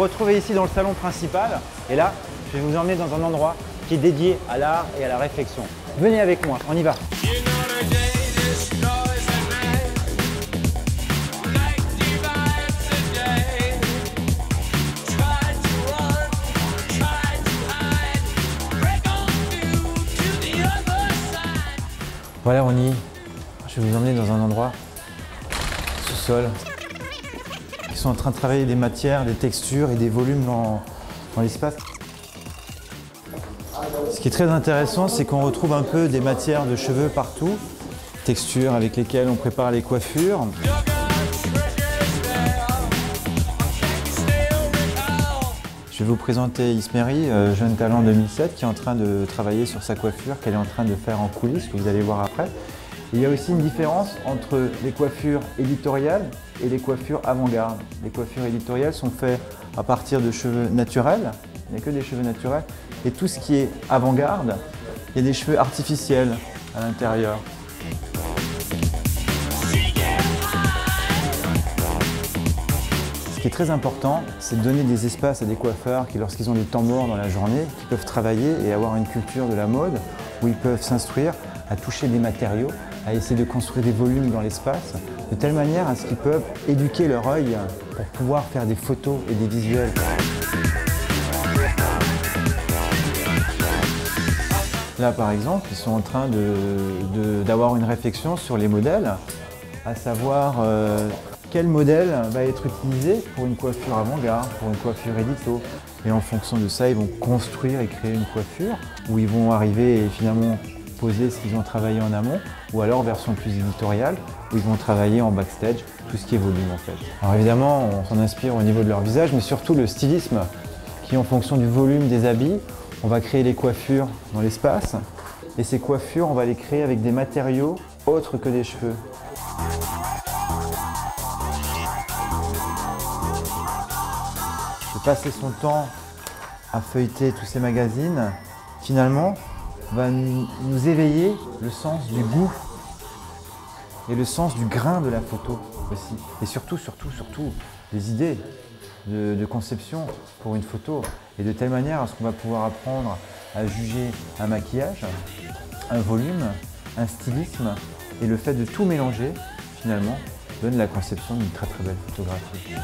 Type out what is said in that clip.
retrouver ici dans le salon principal. Et là, je vais vous emmener dans un endroit qui est dédié à l'art et à la réflexion. Venez avec moi, on y va. Voilà, on y est. Je vais vous emmener dans un endroit sous-sol. Ils sont en train de travailler des matières, des textures et des volumes dans l'espace. Ce qui est très intéressant, c'est qu'on retrouve un peu des matières de cheveux partout, textures avec lesquelles on prépare les coiffures. Je vais vous présenter Ismeri, jeune talent 2007, qui est en train de travailler sur sa coiffure, qu'elle est en train de faire en coulisses, que vous allez voir après. Il y a aussi une différence entre les coiffures éditoriales et les coiffures avant-garde. Les coiffures éditoriales sont faites à partir de cheveux naturels, il n'y a que des cheveux naturels. Et tout ce qui est avant-garde, il y a des cheveux artificiels à l'intérieur. Ce qui est très important, c'est de donner des espaces à des coiffeurs qui, lorsqu'ils ont des temps morts dans la journée, qui peuvent travailler et avoir une culture de la mode, où ils peuvent s'instruire à toucher des matériaux, à essayer de construire des volumes dans l'espace, de telle manière à ce qu'ils peuvent éduquer leur œil pour pouvoir faire des photos et des visuels. Là, par exemple, ils sont en train d'avoir une réflexion sur les modèles, à savoir quel modèle va être utilisé pour une coiffure avant-garde, pour une coiffure édito. Et en fonction de ça, ils vont construire et créer une coiffure où ils vont arriver et finalement poser ce qu'ils ont travaillé en amont, ou alors version plus éditoriale, où ils vont travailler en backstage, tout ce qui est volume en fait. Alors évidemment, on s'en inspire au niveau de leur visage, mais surtout le stylisme, qui en fonction du volume des habits, on va créer les coiffures dans l'espace, et ces coiffures, on va les créer avec des matériaux autres que des cheveux. De passer son temps à feuilleter tous ces magazines, finalement, va nous éveiller le sens du goût et le sens du grain de la photo aussi. Et surtout, les idées de conception pour une photo. Et de telle manière à ce qu'on va pouvoir apprendre à juger un maquillage, un volume, un stylisme. Et le fait de tout mélanger, finalement, donne la conception d'une très très belle photographie.